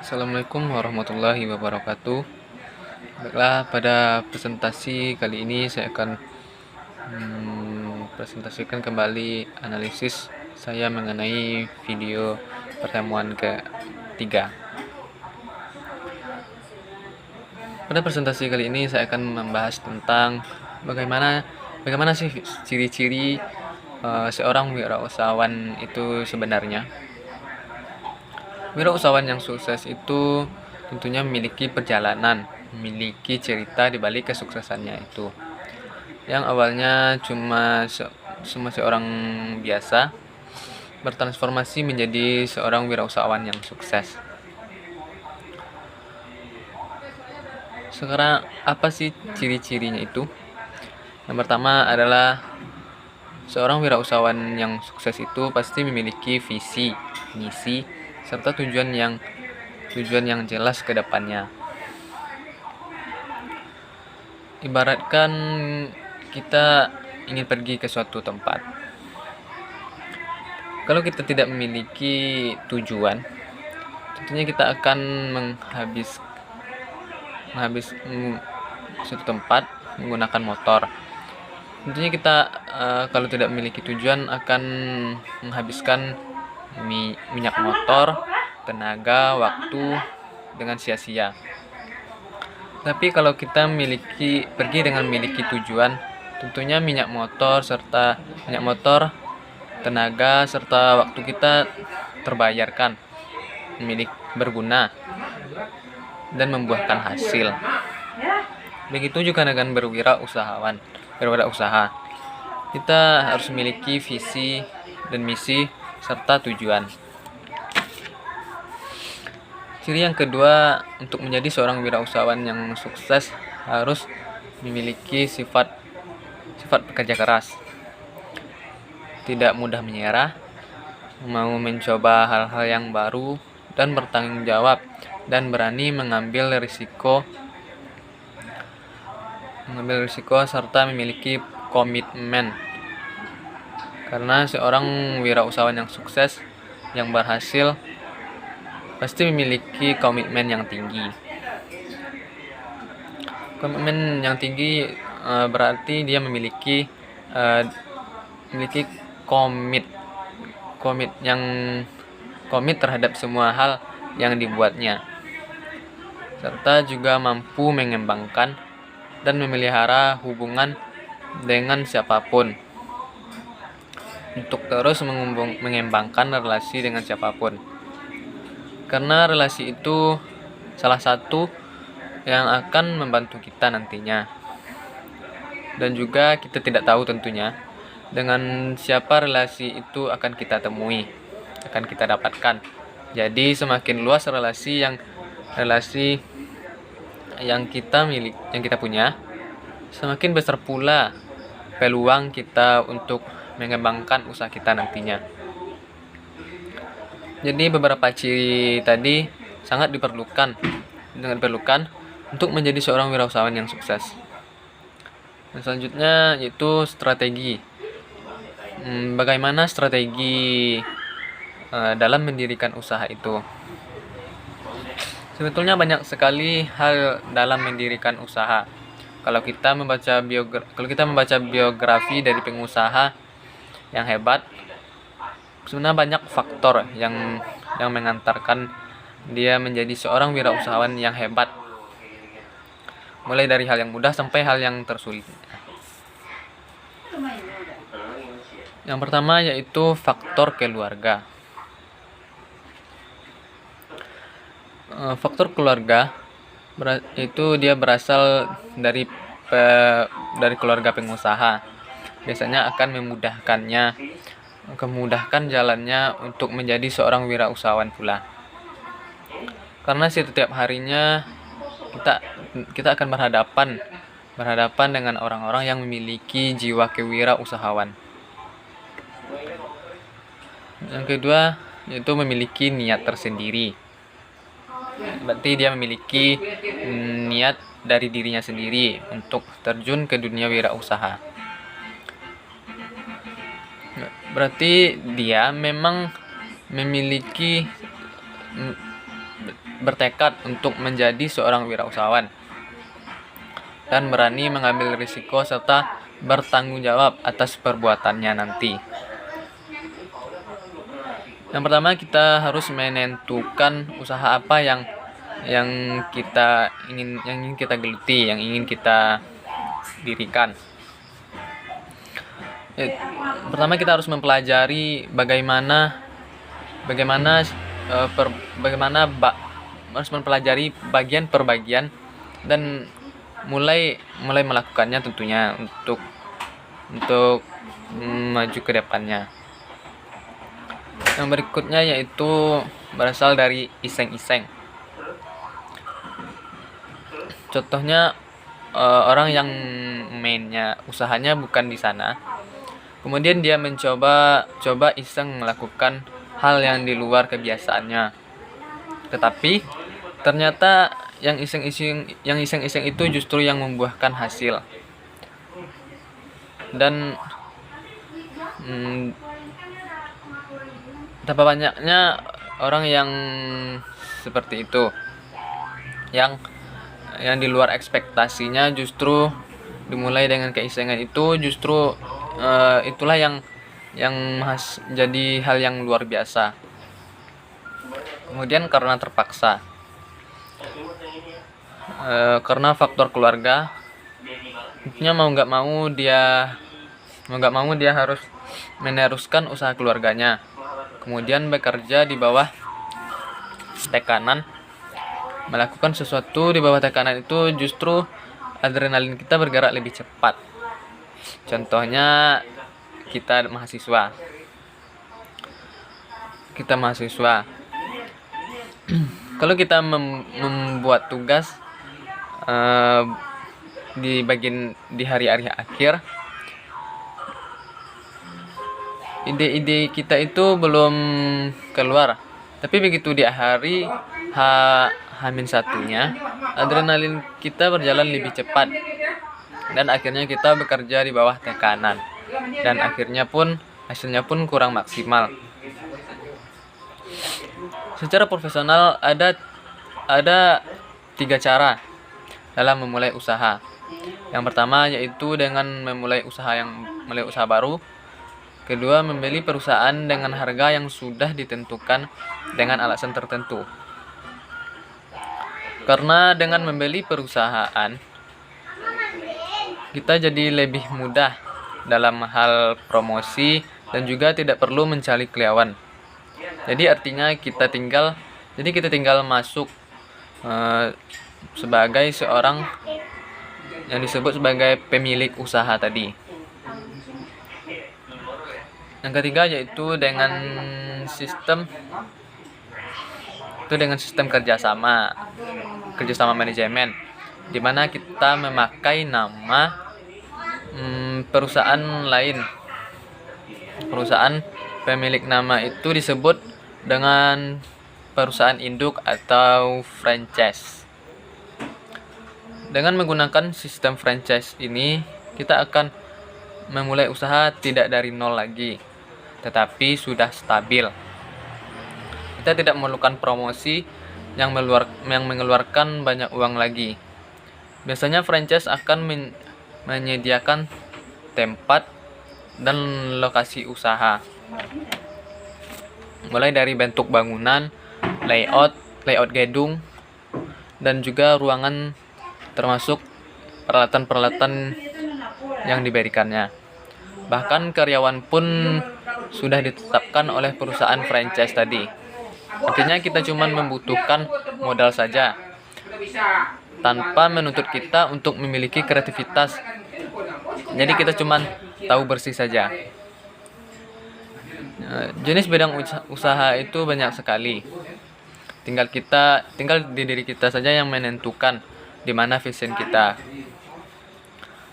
Assalamualaikum warahmatullahi wabarakatuh. Baiklah, pada presentasi kali ini saya akan presentasikan kembali analisis saya mengenai video pertemuan ketiga. Pada presentasi kali ini saya akan membahas tentang bagaimana sih ciri-ciri seorang wirausahawan itu sebenarnya. Wirausahawan yang sukses itu tentunya memiliki perjalanan, memiliki cerita di balik kesuksesannya itu. Yang awalnya cuma seorang biasa, bertransformasi menjadi seorang wirausahawan yang sukses. Sekarang apa sih ciri-cirinya itu? Yang pertama adalah seorang wirausahawan yang sukses itu pasti memiliki visi, misi, serta tujuan yang jelas ke depannya. Ibaratkan kita ingin pergi ke suatu tempat. Kalau kita tidak memiliki tujuan, tentunya kita akan menghabis suatu tempat menggunakan motor. Tentunya kita kalau tidak memiliki tujuan akan menghabiskan minyak motor, tenaga, waktu dengan sia-sia. Tapi kalau kita pergi dengan memiliki tujuan, tentunya minyak motor, tenaga serta waktu kita terbayarkan, berguna dan membuahkan hasil. Begitu juga dengan berwirausaha. Kita harus memiliki visi dan misi serta tujuan. Ciri yang kedua, untuk menjadi seorang wirausahawan yang sukses harus memiliki sifat pekerja keras. Tidak mudah menyerah, mau mencoba hal-hal yang baru dan bertanggung jawab dan berani mengambil risiko serta memiliki komitmen. Karena seorang wirausahawan yang sukses, yang berhasil, pasti memiliki komitmen yang tinggi. Komitmen yang tinggi berarti dia memiliki komit terhadap semua hal yang dibuatnya, serta juga mampu mengembangkan dan memelihara hubungan dengan siapapun untuk terus mengembangkan relasi dengan siapapun. Karena relasi itu salah satu yang akan membantu kita nantinya. Dan juga kita tidak tahu tentunya dengan siapa relasi itu akan kita temui, akan kita dapatkan. Jadi semakin luas relasi yang kita punya, semakin besar pula peluang kita untuk mengembangkan usaha kita nantinya. Jadi beberapa ciri tadi sangat diperlukan untuk menjadi seorang wirausahawan yang sukses. Dan selanjutnya yaitu strategi. Bagaimana strategi dalam mendirikan usaha itu? Sebetulnya banyak sekali hal dalam mendirikan usaha. Kalau kita membaca biografi dari pengusaha yang hebat, sebenarnya banyak faktor yang mengantarkan dia menjadi seorang wirausahawan yang hebat. Mulai dari hal yang mudah sampai hal yang tersulit. Yang pertama yaitu faktor keluarga. Faktor keluarga itu dia berasal dari keluarga pengusaha. Biasanya akan memudahkan jalannya untuk menjadi seorang wirausahawan pula. Karena setiap harinya kita akan berhadapan dengan orang-orang yang memiliki jiwa kewirausahawan. Yang kedua yaitu memiliki niat tersendiri. Berarti dia memiliki niat dari dirinya sendiri untuk terjun ke dunia wirausaha. Berarti dia memang memiliki bertekad untuk menjadi seorang wirausahawan dan berani mengambil risiko serta bertanggung jawab atas perbuatannya nanti. Yang pertama, kita harus menentukan usaha apa yang ingin kita geluti, yang ingin kita dirikan. Pertama, kita harus mempelajari harus mempelajari bagian per bagian dan mulai melakukannya tentunya untuk maju ke depannya. Yang berikutnya yaitu berasal dari iseng-iseng. Contohnya orang yang mainnya usahanya bukan di sana, kemudian dia coba iseng melakukan hal yang di luar kebiasaannya. Tetapi ternyata yang iseng-iseng itu justru yang membuahkan hasil. Dan betapa banyaknya orang yang seperti itu, yang di luar ekspektasinya justru dimulai dengan keisengan itu, justru itulah yang jadi hal yang luar biasa. Kemudian karena terpaksa, karena faktor keluarga, tentunya mau nggak mau dia harus meneruskan usaha keluarganya, kemudian bekerja di bawah tekanan. Melakukan sesuatu di bawah tekanan itu justru adrenalin kita bergerak lebih cepat. Contohnya kita mahasiswa. Kalau kita membuat tugas di hari-hari akhir, ide-ide kita itu belum keluar, tapi begitu di hari H-1-nya, adrenalin kita berjalan lebih cepat dan akhirnya kita bekerja di bawah tekanan dan hasilnya pun kurang maksimal. Secara profesional ada 3 cara dalam memulai usaha. Yang pertama yaitu dengan memulai usaha baru. Kedua, membeli perusahaan dengan harga yang sudah ditentukan dengan alasan tertentu. Karena dengan membeli perusahaan, kita jadi lebih mudah dalam hal promosi dan juga tidak perlu mencari karyawan. Jadi artinya kita tinggal masuk sebagai seorang yang disebut sebagai pemilik usaha tadi. Yang ketiga yaitu dengan sistem kerjasama manajemen, di mana kita memakai nama perusahaan lain. Perusahaan pemilik nama itu disebut dengan perusahaan induk atau franchise. Dengan menggunakan sistem franchise ini, kita akan memulai usaha tidak dari nol lagi, tetapi sudah stabil. Kita tidak memerlukan promosi yang mengeluarkan banyak uang lagi. Biasanya franchise akan menyediakan tempat dan lokasi usaha, mulai dari bentuk bangunan, layout gedung, dan juga ruangan, termasuk peralatan-peralatan yang diberikannya. Bahkan karyawan pun sudah ditetapkan oleh perusahaan franchise tadi. Artinya kita cuma membutuhkan modal saja, tanpa menuntut kita untuk memiliki kreativitas. Jadi kita cuma tahu bersih saja. Jenis bidang usaha itu banyak sekali. Tinggal di diri kita saja yang menentukan di mana vision kita.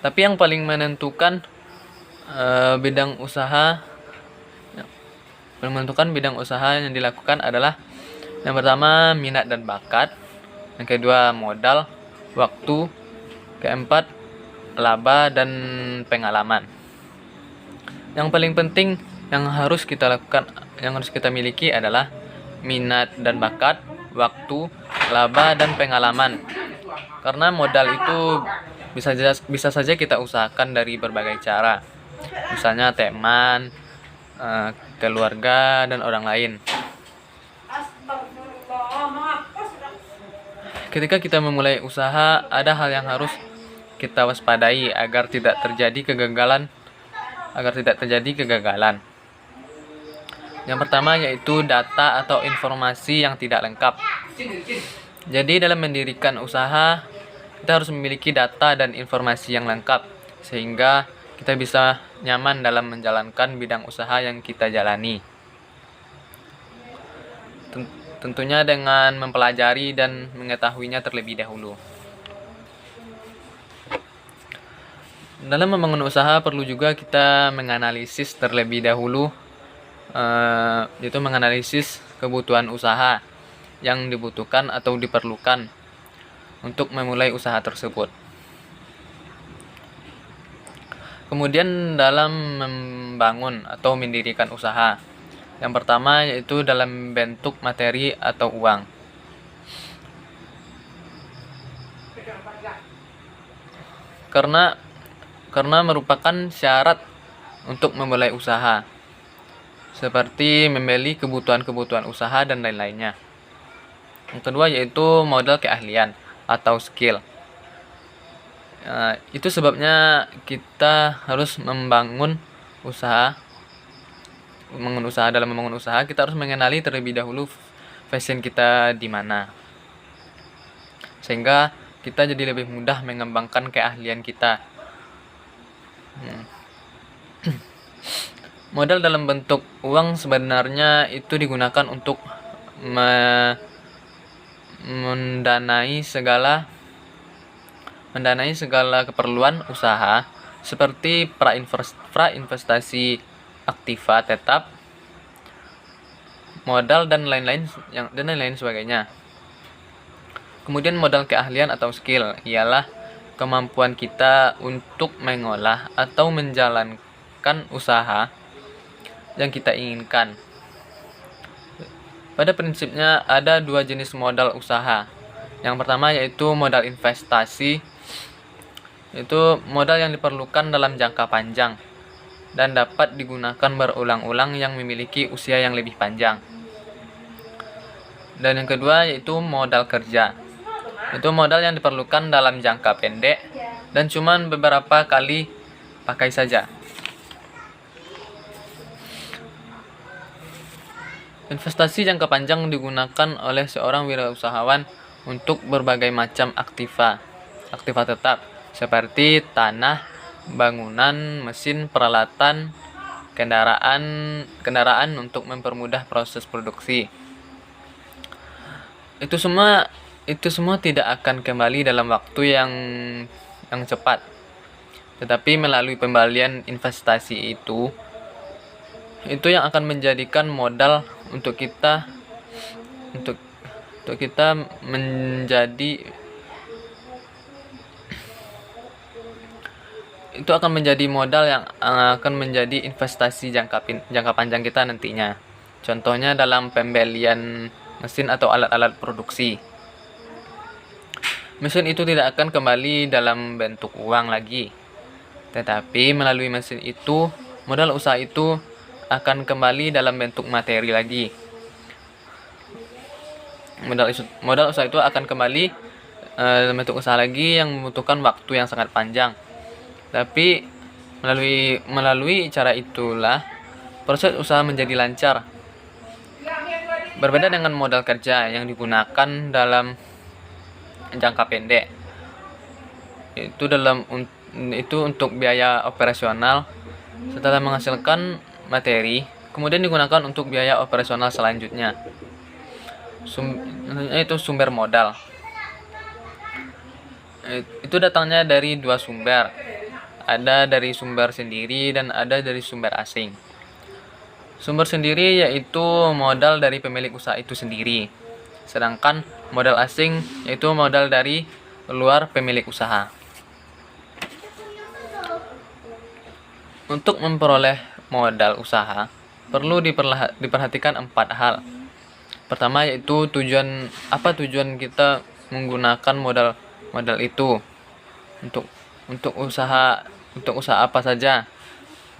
Tapi yang paling menentukan bidang usaha yang dilakukan adalah yang pertama minat dan bakat, yang kedua modal, waktu, keempat laba dan pengalaman. Yang paling penting yang harus kita miliki adalah minat dan bakat, waktu, laba, dan pengalaman. Karena modal itu bisa saja kita usahakan dari berbagai cara. Misalnya teman, keluarga, dan orang lain. Ketika kita memulai usaha, ada hal yang harus kita waspadai agar tidak terjadi kegagalan. Yang pertama yaitu data atau informasi yang tidak lengkap. Jadi dalam mendirikan usaha, kita harus memiliki data dan informasi yang lengkap sehingga kita bisa nyaman dalam menjalankan bidang usaha yang kita jalani. Tentunya dengan mempelajari dan mengetahuinya terlebih dahulu. Dalam membangun usaha perlu juga kita menganalisis terlebih dahulu, yaitu menganalisis kebutuhan usaha yang dibutuhkan atau diperlukan untuk memulai usaha tersebut. Kemudian dalam membangun atau mendirikan usaha, yang pertama yaitu dalam bentuk materi atau uang. Karena merupakan syarat untuk memulai usaha, seperti membeli kebutuhan usaha dan lain-lainnya. Yang kedua yaitu modal keahlian atau skill. Itu sebabnya kita harus membangun usaha. Dalam membangun usaha kita harus mengenali terlebih dahulu passion kita di mana, sehingga kita jadi lebih mudah mengembangkan keahlian kita. Modal dalam bentuk uang sebenarnya itu digunakan untuk mendanai segala keperluan usaha seperti prainvestasi, aktiva tetap, modal dan lain-lain sebagainya. Kemudian modal keahlian atau skill ialah kemampuan kita untuk mengolah atau menjalankan usaha yang kita inginkan. Pada prinsipnya ada dua jenis modal usaha. Yang pertama yaitu modal investasi, yaitu modal yang diperlukan dalam jangka panjang dan dapat digunakan berulang-ulang yang memiliki usia yang lebih panjang. Dan yang kedua yaitu modal kerja. Itu modal yang diperlukan dalam jangka pendek dan cuma beberapa kali pakai saja. Investasi jangka panjang digunakan oleh seorang wirausahawan untuk berbagai macam aktiva tetap seperti tanah, bangunan, mesin, peralatan, kendaraan untuk mempermudah proses produksi. Itu semua tidak akan kembali dalam waktu yang cepat. Tetapi melalui pembalian investasi itu yang akan menjadikan modal untuk kita menjadi modal yang akan menjadi investasi jangka panjang kita nantinya. Contohnya dalam pembelian mesin atau alat-alat produksi. Mesin itu tidak akan kembali dalam bentuk uang lagi, tetapi melalui mesin itu modal usaha itu akan kembali dalam bentuk materi lagi. Modal usaha itu akan kembali dalam bentuk usaha lagi yang membutuhkan waktu yang sangat panjang. Tapi melalui cara itulah proses usaha menjadi lancar. Berbeda dengan modal kerja yang digunakan dalam jangka pendek. Itu untuk biaya operasional setelah menghasilkan materi, kemudian digunakan untuk biaya operasional selanjutnya. Itu sumber modal. Itu datangnya dari dua sumber. Ada dari sumber sendiri dan ada dari sumber asing. Sumber sendiri yaitu modal dari pemilik usaha itu sendiri. Sedangkan modal asing yaitu modal dari luar pemilik usaha. Untuk memperoleh modal usaha, perlu diperhatikan 4 hal. Pertama yaitu tujuan kita menggunakan modal itu untuk usaha apa saja.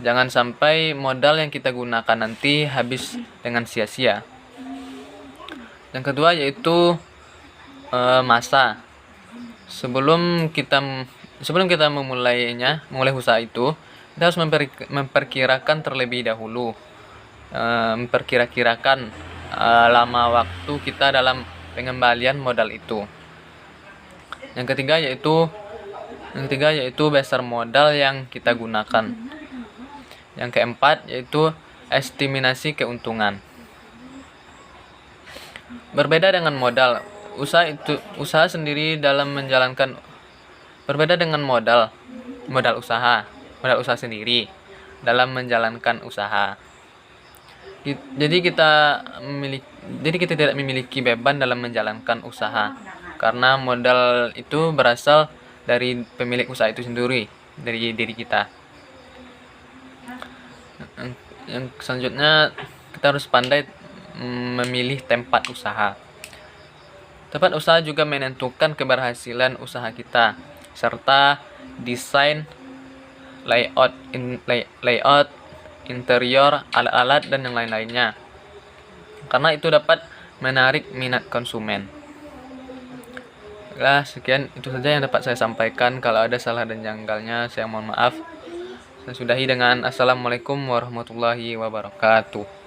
Jangan sampai modal yang kita gunakan nanti habis dengan sia-sia. Yang kedua yaitu masa. Sebelum kita memulai usaha itu, kita harus memperkirakan terlebih dahulu, memperkirakan lama waktu kita dalam pengembalian modal itu. Yang ketiga yaitu besar modal yang kita gunakan. Yang keempat yaitu estimasi keuntungan. Berbeda dengan modal usaha sendiri dalam menjalankan usaha. Jadi kita tidak memiliki beban dalam menjalankan usaha, karena modal itu berasal dari pemilik usaha itu sendiri, dari diri kita. Yang selanjutnya, kita harus pandai memilih tempat usaha. Tempat usaha juga menentukan keberhasilan usaha kita, serta desain, layout, interior, alat-alat, dan yang lain-lainnya. Karena itu dapat menarik minat konsumen. Sekian itu saja yang dapat saya sampaikan. Kalau ada salah dan janggalnya, saya mohon maaf. Saya sudahi dengan Assalamualaikum warahmatullahi wabarakatuh.